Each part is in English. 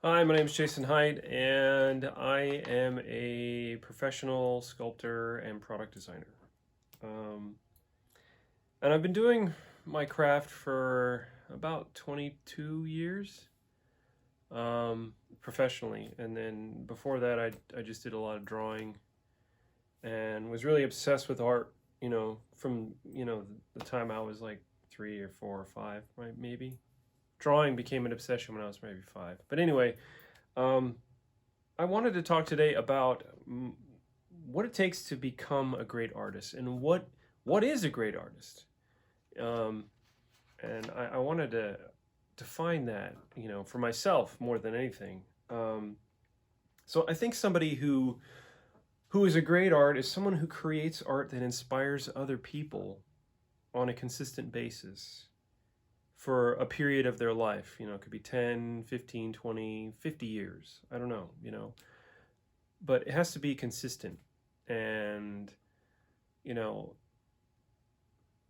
Hi, my name is Jason Hyde, and I am a professional sculptor and product designer. Um, and I've been doing my craft for about 22 years professionally. And then before that, I just did a lot of drawing and was really obsessed with art, from, the time I was like 3 or 4 or 5, right? Maybe. Drawing became an obsession when I was maybe 5. But anyway, um, I wanted to talk today about what it takes to become a great artist and what is a great artist. Um, and I wanted to define that, for myself more than anything. So I think somebody who is a great art is someone who creates art that inspires other people on a consistent basis for a period of their life. It could be 10, 15, 20, 50 years. I don't know. But it has to be consistent. And, you know,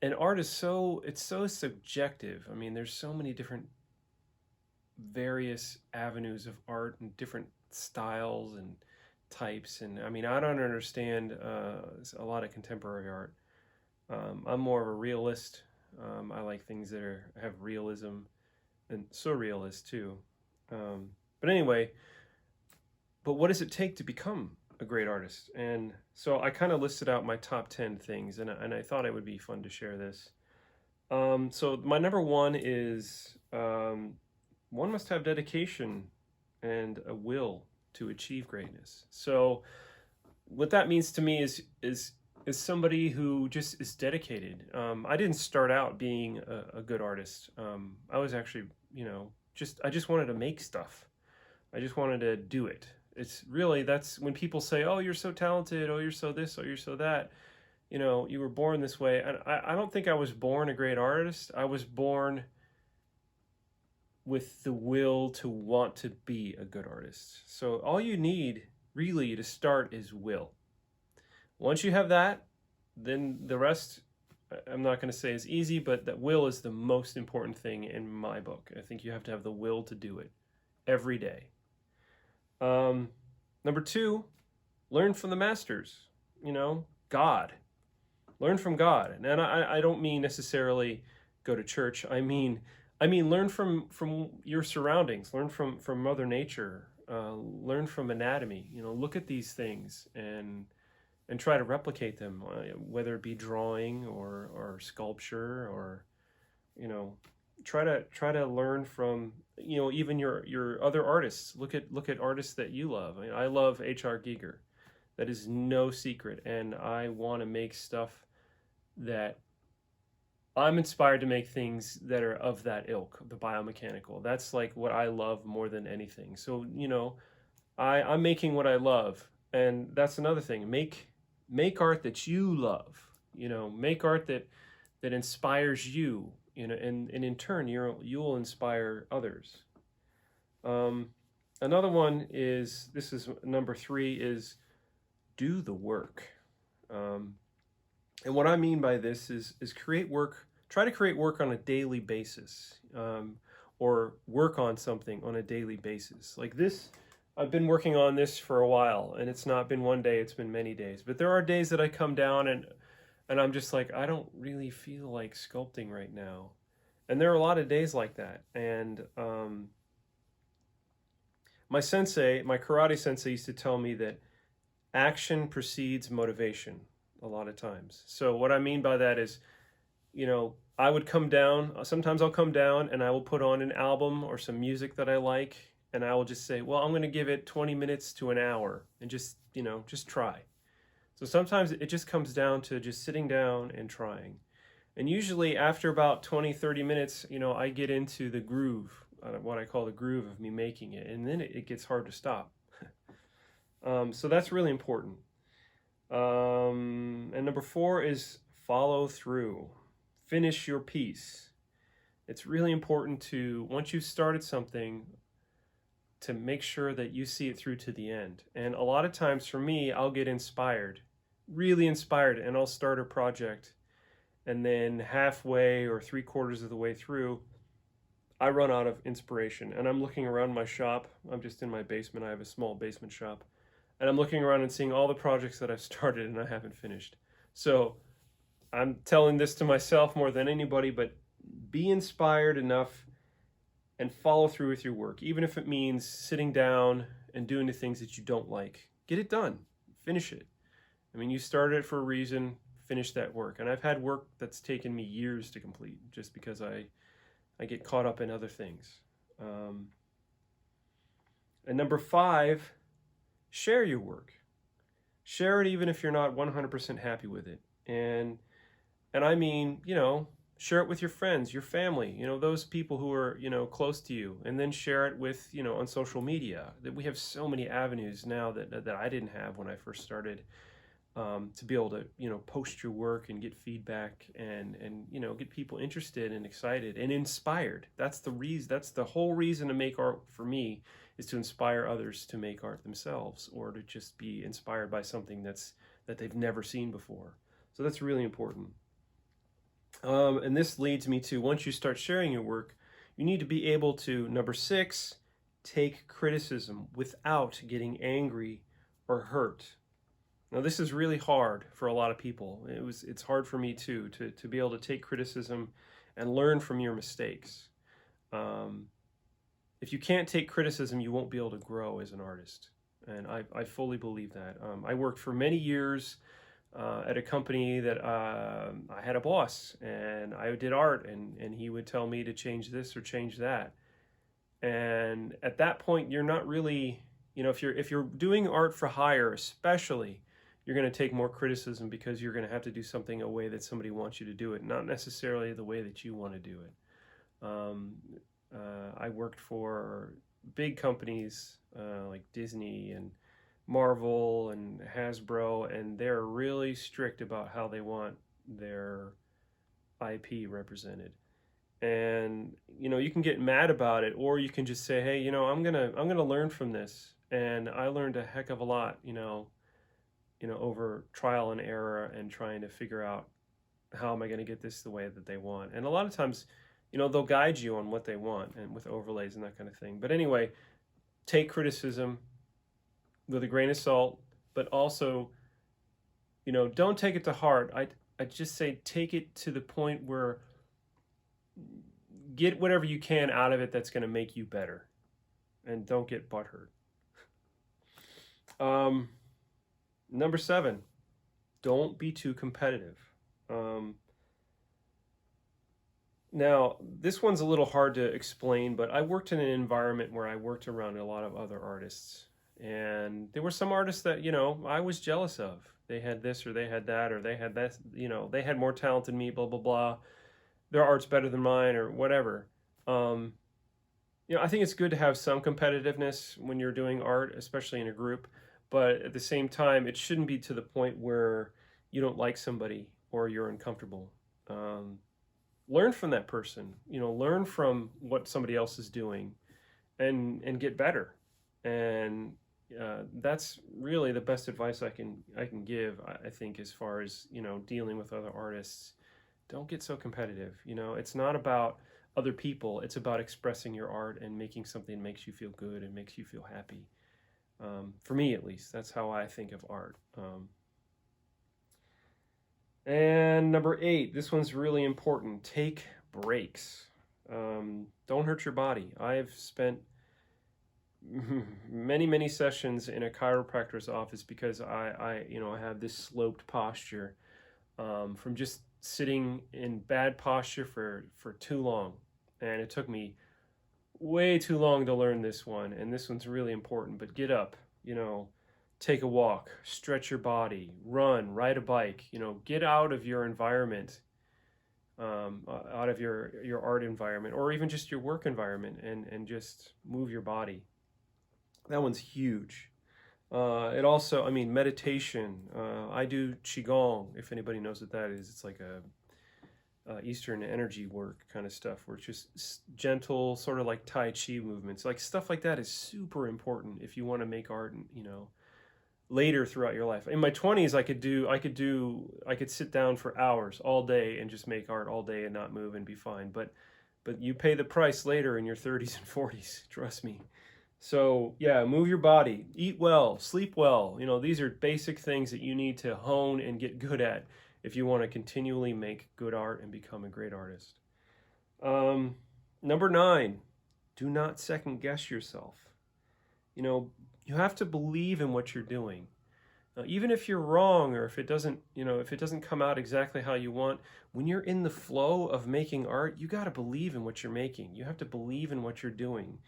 an art is it's so subjective. I mean, there's so many different various avenues of art and different styles and types. And I mean, I don't understand a lot of contemporary art. I'm more of a realist. I like things that have realism and surrealist too. But anyway, but what does it take to become a great artist? And so I kind of listed out my top 10 things, and I thought it would be fun to share this. So my number one is one must have dedication and a will to achieve greatness. So what that means to me is somebody who just is dedicated. I didn't start out being a good artist. I was actually, I just wanted to make stuff. I just wanted to do it. It's really, that's when people say, oh, you're so talented, oh, you're so this, oh, you're so that, you were born this way. And I don't think I was born a great artist. I was born with the will to want to be a good artist. So all you need really to start is will. Once you have that, then the rest, I'm not going to say is easy, but that will is the most important thing in my book. I think you have to have the will to do it every day. Number two, learn from the masters, God. Learn from God. And I don't mean necessarily go to church. I mean learn from your surroundings, learn from Mother Nature, learn from anatomy, look at these things and try to replicate them, whether it be drawing or sculpture or, try to learn from, even your other artists. Look at artists that you love. I love H.R. Giger. That is no secret. And I want to make stuff that I'm inspired to make, things that are of that ilk, the biomechanical. That's like what I love more than anything. So, I'm making what I love. And that's another thing. Make art that you love, make art that inspires you, and in turn, you'll inspire others. Another one is, this is number 3, is do the work. And what I mean by this is try to create work on a daily basis, or work on something on a daily basis. Like this, I've been working on this for a while, and it's not been one day, it's been many days. But there are days that I come down and I'm just like, I don't really feel like sculpting right now. And there are a lot of days like that. And my karate sensei used to tell me that action precedes motivation a lot of times. So what I mean by that is, I would come down, sometimes I'll come down and I will put on an album or some music that I like, and I will just say, well, I'm going to give it 20 minutes to an hour and just try. So sometimes it just comes down to just sitting down and trying. And usually after about 20, 30 minutes, I get into the groove, what I call the groove of me making it. And then it gets hard to stop. So that's really important. And number 4 is follow through. Finish your piece. It's really important to, once you've started something, to make sure that you see it through to the end. And a lot of times for me, I'll get inspired, really inspired, and I'll start a project. And then halfway or 3/4 of the way through, I run out of inspiration, and I'm looking around my shop. I'm just in my basement. I have a small basement shop, and I'm looking around and seeing all the projects that I've started and I haven't finished. So I'm telling this to myself more than anybody, but be inspired enough and follow through with your work, even if it means sitting down and doing the things that you don't like. Get it done. Finish it. I mean, you started it for a reason. Finish that work. And I've had work that's taken me years to complete just because I get caught up in other things. And number 5, share your work. Share it even if you're not 100% happy with it. And I mean, share it with your friends, your family, those people who are, close to you, and then share it with, on social media. That we have so many avenues now that I didn't have when I first started, to be able to, post your work and get feedback and get people interested and excited and inspired. That's the reason. That's the whole reason to make art for me, is to inspire others to make art themselves, or to just be inspired by something that they've never seen before. So that's really important. And this leads me to, once you start sharing your work, you need to be able to, number 6, take criticism without getting angry or hurt. Now, this is really hard for a lot of people. It's hard for me too, to be able to take criticism and learn from your mistakes. If you can't take criticism, you won't be able to grow as an artist. And I fully believe that. I worked for many years at a company that I had a boss, and I did art, and he would tell me to change this or change that. And at that point, you're not really, if you're doing art for hire, especially, you're going to take more criticism because you're going to have to do something a way that somebody wants you to do it, not necessarily the way that you want to do it. I worked for big companies like Disney and Marvel and Hasbro, and they're really strict about how they want their IP represented. And you can get mad about it, or you can just say, hey, I'm gonna learn from this. And I learned a heck of a lot, over trial and error and trying to figure out, how am I going to get this the way that they want. And a lot of times, they'll guide you on what they want, and with overlays and that kind of thing. But anyway, take criticism with a grain of salt, but also, don't take it to heart. I just say, take it to the point where get whatever you can out of it that's going to make you better, and don't get butthurt. Number 7, don't be too competitive. Now, this one's a little hard to explain, but I worked in an environment where I worked around a lot of other artists. And there were some artists that, I was jealous of. They had this or they had that, or they had that, they had more talent than me, blah, blah, blah. Their art's better than mine, or whatever. I think it's good to have some competitiveness when you're doing art, especially in a group. But at the same time, it shouldn't be to the point where you don't like somebody or you're uncomfortable. Learn from that person, learn from what somebody else is doing, and get better. And that's really the best advice I can give, I think, as far as, dealing with other artists. Don't get so competitive. It's not about other people. It's about expressing your art and making something that makes you feel good and makes you feel happy. For me, at least, that's how I think of art. And number 8, this one's really important. Take breaks. Don't hurt your body. I've spent many sessions in a chiropractor's office because I have this sloped posture, from just sitting in bad posture for too long. And it took me way too long to learn this one, and this one's really important. But get up, take a walk, stretch your body, run, ride a bike, get out of your environment, out of your art environment, or even just your work environment, and just move your body. That one's huge. It also, meditation. I do Qigong, if anybody knows what that is. It's like a Eastern energy work kind of stuff, where it's just gentle, sort of like Tai Chi movements. Like, stuff like that is super important if you want to make art, later throughout your life. In my 20s, I could sit down for hours all day and just make art all day and not move and be fine. But but you pay the price later in your 30s and 40s, trust me. So yeah, move your body, eat well, sleep well. You know, these are basic things that you need to hone and get good at if you want to continually make good art and become a great artist. Number 9, do not second guess yourself. You know, you have to believe in what you're doing. Even if you're wrong, or if it doesn't, if it doesn't come out exactly how you want, when you're in the flow of making art, you got to believe in what you're making. You have to believe in what you're doing,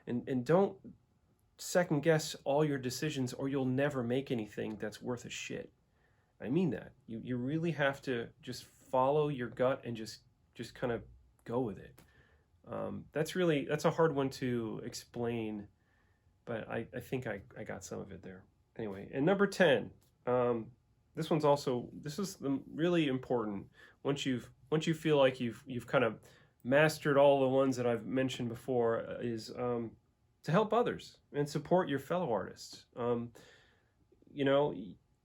and don't second guess all your decisions, or you'll never make anything that's worth a shit. I mean that. You really have to just follow your gut and just kind of go with it. That's a hard one to explain, but I think I got some of it there. Anyway, and number 10, this is really important. Once you feel like you've kind of mastered all the ones that I've mentioned before, is to help others and support your fellow artists. You know,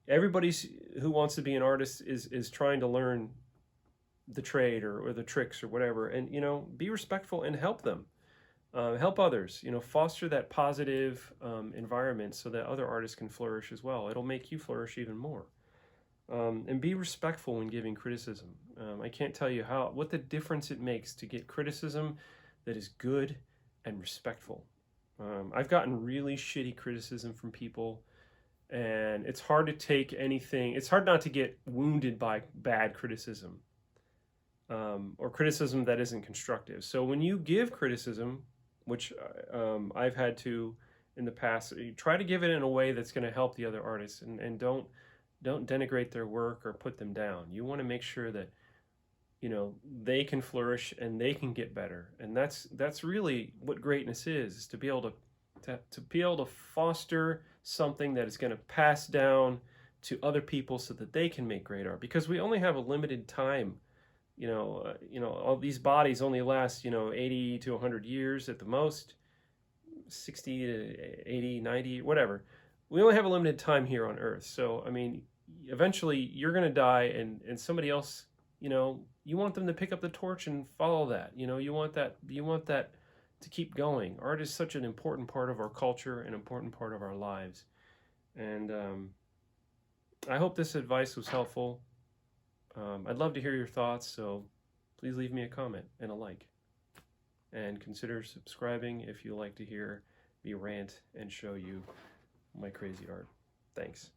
everybody who wants to be an artist is trying to learn the trade or the tricks or whatever, and be respectful and help them. Help others, foster that positive environment so that other artists can flourish as well. It'll make you flourish even more. And be respectful when giving criticism. I can't tell you what the difference it makes to get criticism that is good and respectful. I've gotten really shitty criticism from people, and it's hard to take anything. It's hard not to get wounded by bad criticism, or criticism that isn't constructive. So when you give criticism, which I've had to in the past, you try to give it in a way that's going to help the other artists, and don't denigrate their work or put them down. You want to make sure that they can flourish and they can get better, and that's really what greatness is to be able to foster something that is going to pass down to other people so that they can make great art, because we only have a limited time. All these bodies only last 80 to 100 years at the most, 60 to 80, 90, whatever. We only have a limited time here on Earth. So I mean, eventually you're going to die, and somebody else, you want them to pick up the torch and follow that. You want that to keep going. Art is such an important part of our culture, an important part of our lives. And I hope this advice was helpful. I'd love to hear your thoughts, so please leave me a comment and a like. And consider subscribing if you like to hear me rant and show you my crazy art. Thanks.